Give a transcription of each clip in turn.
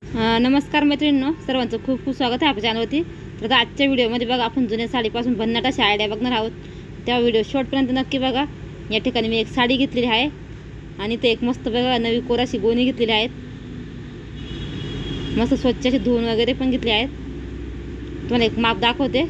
नमस्कार मैत्रिणींनो, सर्वांचं खूप खूप स्वागत आहे आपल्या चॅनलवरती। तर आता आजच्या व्हिडिओमध्ये बघा आपण जुन्या साडीपासून भन्नाट अशा आयडिया बघणार आहोत। त्या व्हिडिओ शेवटपर्यंत नक्की बघा। या ठिकाणी मी एक साडी घेतलेली आहे आणि ते एक मस्त बघा नवी कोराशी गोणी घेतलेली आहेत। मस्त स्वच्छ अशी धुवून वगैरे पण घेतली आहेत। तुम्हाला एक माप दाखवते।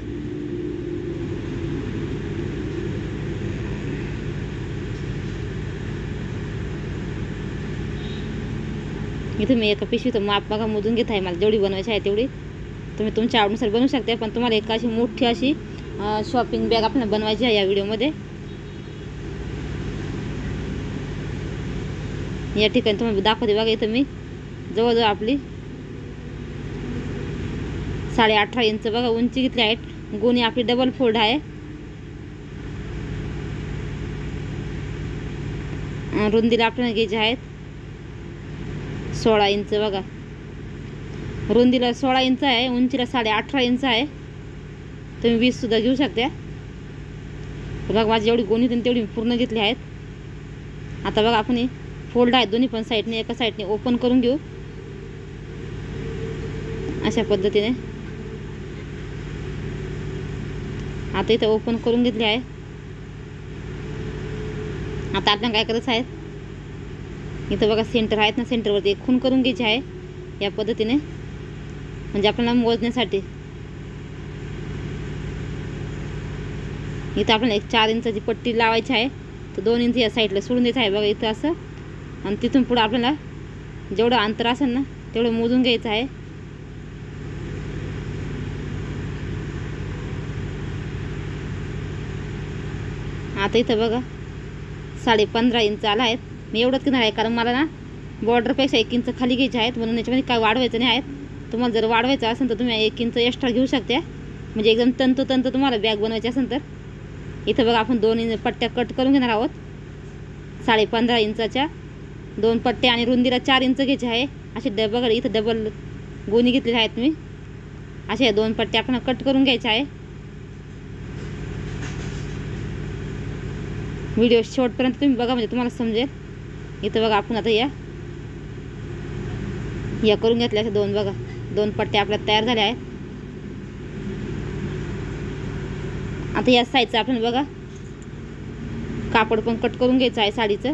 इथे मी एका पिशवीचं माप बघा मोजून घेत आहे। मला जेवढी बनवायची आहे तेवढी तुम्ही तुमच्या आवडीनुसार बनवू शकता, पण तुम्हाला एक अशी मोठी अशी शॉपिंग बॅग आपल्याला बनवायची आहे या व्हिडिओमध्ये। या ठिकाणी तुम्हाला दाखवते बघा। इथं मी जवळजवळ आपली 18.5 इंच बघा उंची घेतली आहे। गोणी आपली डबल फोल्ड आहे। रुंदीला आपल्याला घ्यायचे आहेत 16 इंच बघा। रुंदीला 16 इंच आहे, उंचीला 18.5 इंच आहे। तुम्ही 20 सुद्धा घेऊ शकता। बघा माझी जेवढी गोणी होती तेवढी पूर्ण घेतली आहेत। आता बघा आपण फोल्ड आहे दोन्ही पण साईडने, एका साईडने ओपन करून घेऊ अशा पद्धतीने। आता इथं ओपन करून घेतली आहे। आता आपल्याला काय करायचं आहे, इथं बघा सेंटर आहेत ना, सेंटरवरती एक खून करून घ्यायची आहे या पद्धतीने, म्हणजे आपल्याला मोजण्यासाठी। इथं आपल्याला एक 4 इंचाची पट्टी लावायची आहे, तर 2 इंच या साईडला सोडून द्यायचं आहे बघा इथं असं। आणि तिथून पुढे आपल्याला जेवढं अंतर असेल ना तेवढं मोजून घ्यायचं आहे। आता इथं बघा 15.5 इंच आला आहेत। मी एवढंच घेणार आहे कारण मला ना बॉर्डरपेक्षा 1 इंच खाली घ्यायचे आहेत, म्हणून याच्यामध्ये काय वाढवायचं नाही आहेत। तुम्हाला जर वाढवायचं असेल तर तुम्ही 1 इंच एक्स्ट्रा घेऊ शकता, म्हणजे एकदम तंतोतंत तुम्हाला बॅग बनवायची असेल तर। इथं बघा आपण 2 इंच पट्ट्या कट करून घेणार आहोत। 15.5 इंचाच्या 2 पट्ट्या आणि रुंदीला 4 इंच घ्यायचे आहे। असे बघा इथं डबल गोणी घेतलेली आहेत मी। अशा 2 पट्ट्या आपण कट करून घ्यायच्या आहे। व्हिडिओ शेवटपर्यंत तुम्ही बघा म्हणजे तुम्हाला समजेल। इथं बघा आपण आता या करून घेतल्या अशा 2 बघा 2 पट्ट्या आपल्या तयार झाल्या आहेत। आता या साईडचं आपण बघा कापड पण कट करून घ्यायचं आहे साडीचं।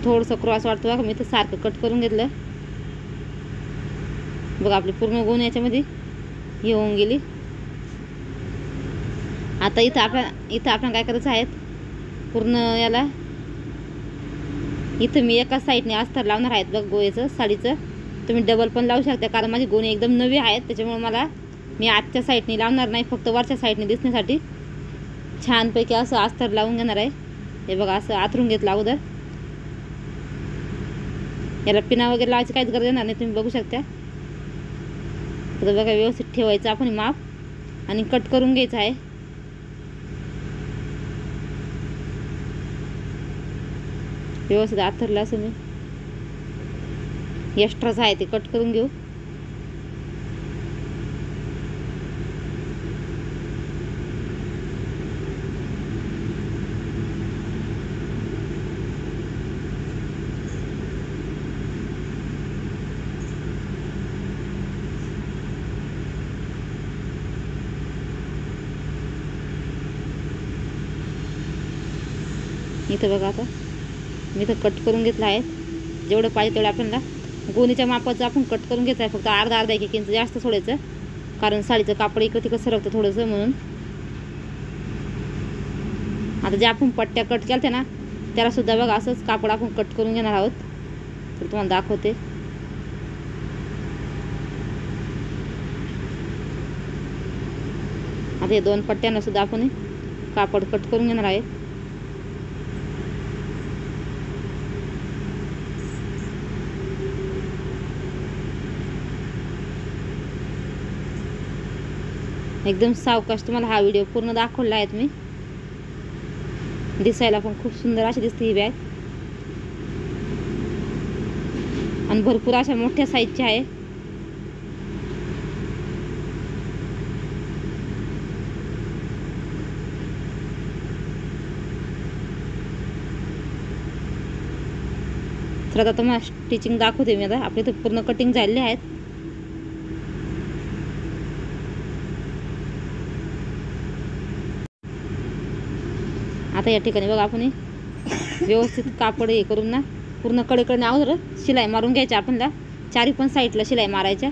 थोडंसं क्रॉस वाटतं बघा, मी तर सारखं कट करून घेतलं बघा। आपली पूर्ण गोण याच्यामध्ये हे होऊन गेली। आता इथं आपण काय करायचं आहे, पूर्ण याला इथं मी एका साईडने अस्तर लावणार आहेत बघ गोळ्याचं साडीचं। तुम्ही डबल पण लावू शकता कारण माझी गोणी एकदम नवी आहेत, त्याच्यामुळे मी आजच्या साईडने लावणार नाही, फक्त वरच्या साईडने दिसण्यासाठी छानपैकी असं अस्तर लावून घेणार आहे। हे बघा असं आथरून घेतलं अगोदर। याला पिना वगैरे लावायची काहीच गरज येणार नाही, तुम्ही बघू शकता। तर बघा व्यवस्थित ठेवायचं आपण माप आणि कट करून घ्यायचं आहे। व्यवस्थित आथरलं असं मी एक्स्ट्राच आहे ते कट करून घेऊ। इथं बघा आता मी इथं कट करून घेतलं आहे। जेवढं पाहिजे तेवढं आपल्याला गोणीच्या मापाचं आपण कट करून घ्यायचं आहे। फक्त अर्धा 1 इंच जास्त सोडायचं, कारण साडीचं कापड इकडं तिकडं सरकतं थोडंसं म्हणून। आता जे आपण पट्ट्या कट केल्या ना त्याला सुद्धा बघा असंच कापड आपण कट करून घेणार आहोत, तर तुम्हाला दाखवते। आता हे 2 पट्ट्यांना सुद्धा आपण कापड कट करून घेणार आहे। एकदम सावकाश तुम्हाला हा व्हिडिओ पूर्ण दाखवला आहे मी। दिसायला पण खूप सुंदर अशी दिसते ही बॅग, आणि भरपूर अशा मोठ्या साईजची आहे। तर आता तुम्हाला स्टिचिंग दाखवते मी. आता आपले तर पूर्ण कटिंग झालेले आहेत. आता या ठिकाणी बघा आपण व्यवस्थित कापड हे करून ना पूर्ण कडेकडे अगोदर शिलाई मारून घ्यायची. आपणला चारी पण साईडला शिलाई मारायच्या.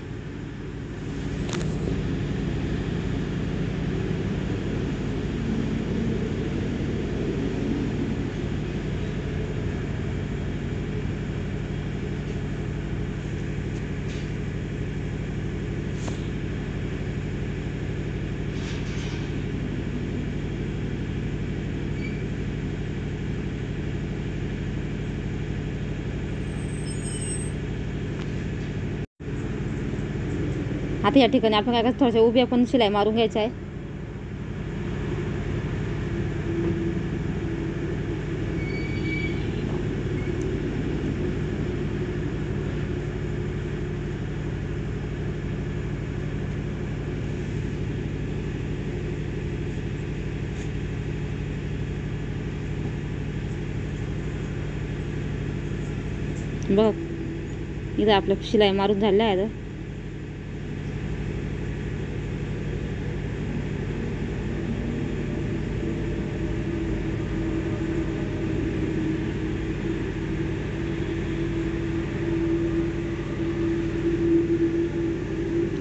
आता या ठिकाणी आपण काय करायचं, थोड्याशा उभ्या पण शिलाई मारून घ्यायच्या आहे. बघ इथं आपलं शिलाई मारून झालेलं आहे.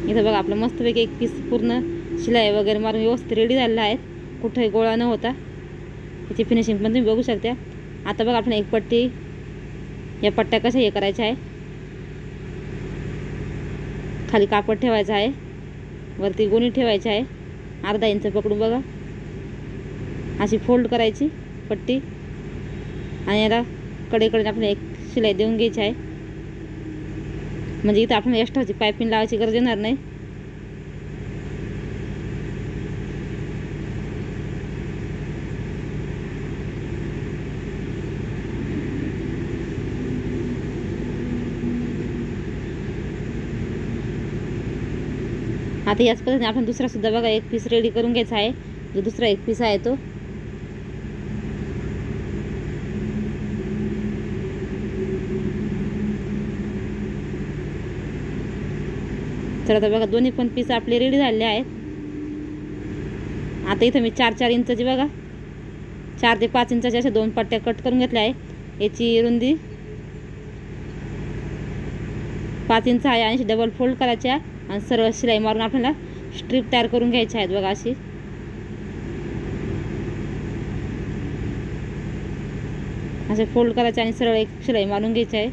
इथं बघा आपलं मस्तपैकी एक पीस पूर्ण शिलाई वगैरे मारून व्यवस्थित रेडी झालेलं आहे. कुठंही गोळा न होता. याची फिनिशिंग पण तुम्ही बघू शकता. आता बघा आपण एक पट्टी या पट्ट्या कशा हे करायच्या आहे. खाली कापड ठेवायचं आहे, वरती गोणी ठेवायची आहे. अर्धा इंच पकडून बघा अशी फोल्ड करायची पट्टी आणि याला कडेकडे आपण एक शिलाई देऊन घ्यायची आहे. म्हणजे इथं आपण एक्स्ट्राची पायपिंग लावायची गरज येणार नाही. आता याच पद्धतीने आपण दुसरा सुद्धा बघा एक पीस रेडी करून घ्यायचा आहे. जो दुसरा एक पीस आहे तो तर आता बघा दोन्ही पण पीस आपले रेडी झालेले आहेत. आता इथं मी 4-4 इंचाची बघा 4 ते 5 इंचाच्या अशा 2 पट्ट्या कट करून घेतल्या आहे. याची रुंदी 5 इंच आहे आणि डबल फोल्ड करायच्या आणि सरळ शिलाई मारून आपल्याला स्ट्रीप तयार करून घ्यायची आहेत. बघा अशी असे फोल्ड करायचे आणि सरळ एक शिलाई मारून घ्यायची आहे.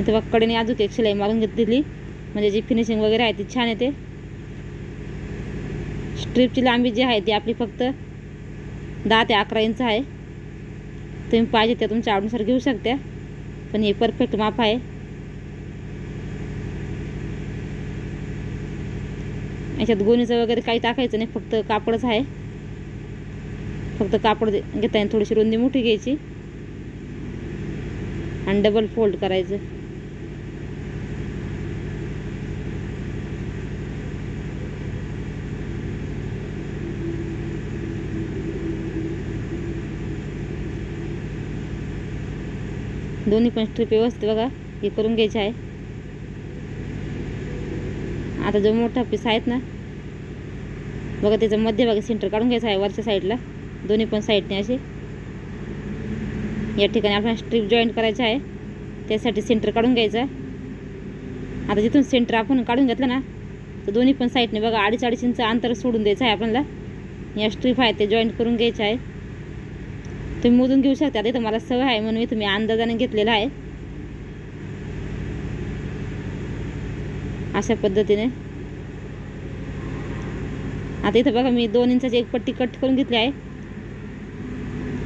इथे बघा कडेने अजून एक शिलाई मारून घेतली म्हणजे जी फिनिशिंग वगैरे आहे ती छान येते. स्ट्रीपची लांबी जी आहे ती आपली फक्त 10 ते 11 इंच आहे. तुम्ही पाहिजे त्या तुमच्या आवडीनुसार घेऊ शकता, पण हे परफेक्ट माप आहे. याच्यात गोणीचं वगैरे काही टाकायचं नाही, फक्त कापडच आहे. फक्त कापड घेताना थोडीशी रुंदी मोठी घ्यायची आणि डबल फोल्ड करायचं. दोन्ही पण स्ट्रीप व्यवस्थित बघा हे करून घ्यायचे आहे. आता जो मोठा पीस आहेत ना बघा त्याचा मध्यभागी सेंटर काढून घ्यायचा आहे वरच्या साईडला दोन्ही पण साईडने असे. या ठिकाणी आपण स्ट्रीप जॉईंट करायचं आहे, त्यासाठी सेंटर काढून घ्यायचं. आता जिथून सेंटर आपण काढून घेतलं ना तर दोन्ही पण साईडने बघा 2.5 इंच अंतर सोडून द्यायचं आहे आपल्याला. या स्ट्रीप आहे ते जॉईंट करून घ्यायचं आहे. तुम्ही मोजून घेऊ शकता. आता इथं मला सवय आहे म्हणून मी तुम्ही अंदाजाने घेतलेला आहे. अशा पद्धतीने आता इथं बघा मी 2 इंचाची एक पट्टी कट करून घेतली आहे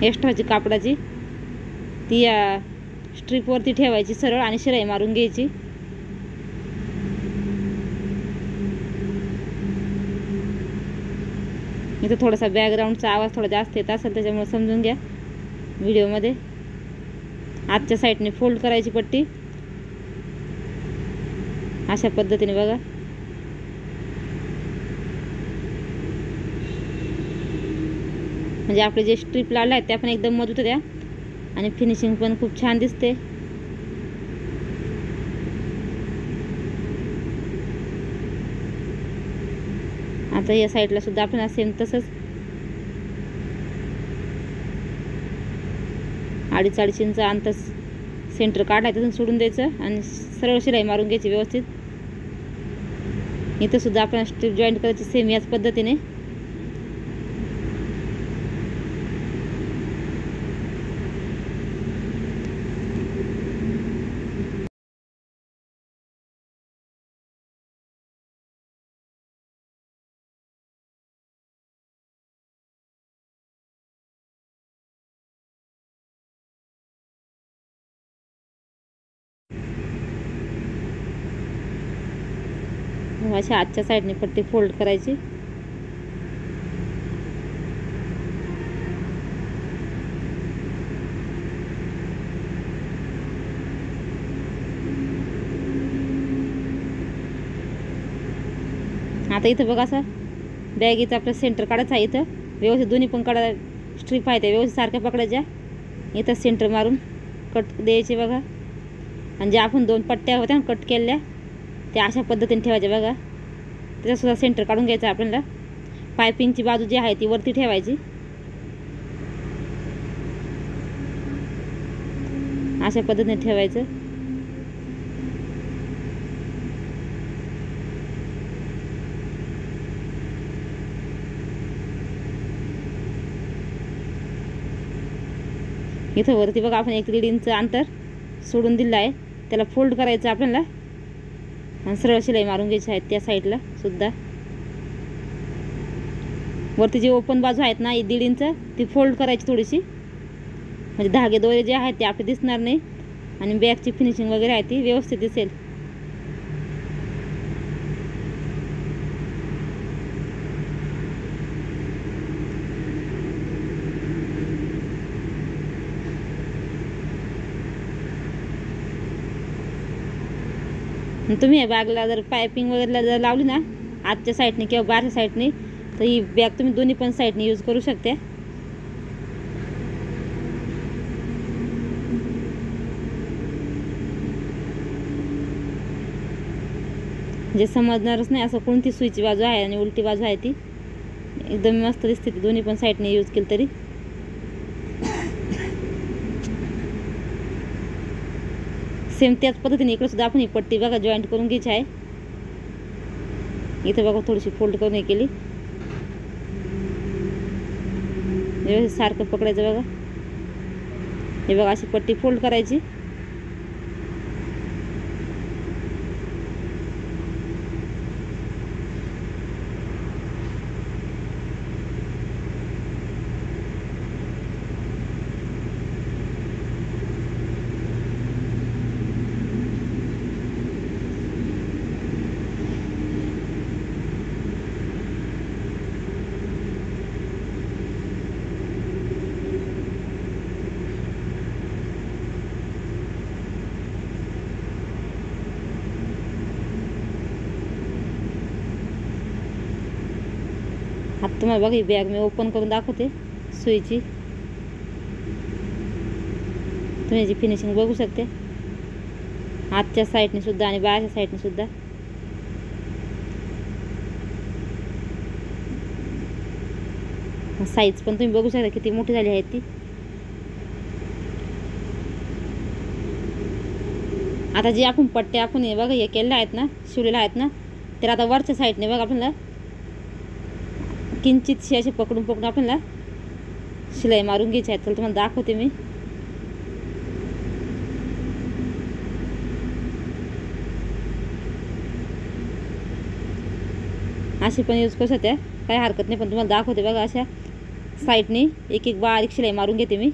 एक्स्ट्राची कापडाची. ती या स्ट्रीपवरती ठेवायची सरळ आणि शिलाई मारून घ्यायची. इथं थोडासा बॅकग्राऊंडचा आवाज थोडा जास्त येत असेल त्याच्यामुळे समजून घ्या व्हिडिओमध्ये. आजच्या साईडने फोल्ड करायची पट्टी अशा पद्धतीने बघा. म्हणजे आपले जे स्ट्रीप लावले आहेत त्या पण एकदम मजबूत होत्या आणि फिनिशिंग पण खूप छान दिसते. आता या साईडला सुद्धा आपण सेम तसंच 2.5 इंच अंतर सेंटर काढायचं, तिथून सोडून द्यायचं आणि सरळ शिलाई मारून घ्यायची व्यवस्थित. इथं सुद्धा आपण स्ट्रीप जॉईंट करायची सेम याच पद्धतीने. अशा आजच्या साईडने पट्टी फोल्ड करायची. आता इथं बघा असं बॅगीचं आपलं सेंटर काढायचं आहे. इथं व्यवस्थित दोन्ही पण कडा स्ट्रीप आहे त्या व्यवस्थित सारख्या पकडायच्या. इथं सेंटर मारून कट द्यायचे बघा. आणि ज्या आपण 2 पट्ट्या होत्या ना कट केलेल्या त्या अशा पद्धतीने ठेवायच्या बघा. त्याच्यासुद्धा सेंटर काढून घ्यायचं आपल्याला. पायपिंगची बाजू जी आहे ती वरती ठेवायची. अशा पद्धतीने ठेवायचं. इथं वरती बघा आपण 1-1.5 इंच अंतर सोडून दिलं आहे. त्याला फोल्ड करायचं आपल्याला आणि सरळ शिलाई मारून घ्यायची आहे त्या साईडला सुद्धा. वरती जी ओपन बाजू आहेत ना 1.5 इंच ती फोल्ड करायची थोडीशी, म्हणजे धागे दोरे जे आहेत ते आपले दिसणार नाही आणि बॅगची फिनिशिंग वगैरे आहे ती व्यवस्थित दिसेल. तुम्ही या बॅगला जर पायपिंग वगैरे जर लावली ना आतच्या साईडने किंवा बाहेरच्या साईडने तर ही बॅग तुम्ही दोन्ही पण साईडने यूज करू शकता. जे समजणारच नाही असं कोणती सुईची बाजू आहे आणि उलटी बाजू आहे ती एकदम मस्त दिसते ती दोन्ही पण साईडने यूज केली तरी. सेम त्याच पद्धतीने इकडे सुद्धा आपण ही पट्टी बघा जॉईंट करून घ्यायची आहे. इथं बघा थोडीशी फोल्ड करून हे केली. व्यवस्थित सारखं पकडायचं बघा. हे बघा अशी पट्टी फोल्ड करायची. आता तुम्हाला बघा ही बॅग मी ओपन करून दाखवते सुईची. तुम्ही याची फिनिशिंग बघू शकते आतच्या साईडने सुद्धा आणि बाहेरच्या साईडने सुद्धा. साईज पण तुम्ही बघू शकता किती मोठी झाली आहे ती. आता जे आपण पट्ट्या आपण हे बघा हे केलेल्या आहेत ना शिवलेल्या आहेत ना तर आता वरच्या साईडने बघा आपल्याला किंचितशी असे पकडून पकडून आपल्याला शिलाई मारून घ्यायची आहे. तर तुम्हाला दाखवते मी. अशी पण यूज करू शकते काही हरकत नाही, पण तुम्हाला दाखवते बघा अशा साईडने एक एक बारीक शिलाई मारून घेते मी.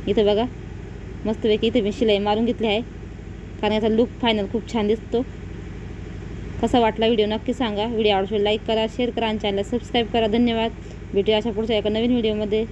इथं बघा मस्तपैकी इथे मी शिलाई मारून घेतली आहे कारण याचा लुक फायनल खूप छान दिसतो. कसा वाटला व्हिडिओ नक्की सांगा. व्हिडिओ आवडल्यास लाईक करा, शेअर करा आणि चॅनलला सबस्क्राईब करा. धन्यवाद. भेटूया अशा पुढच्या एका नवीन व्हिडिओमध्ये.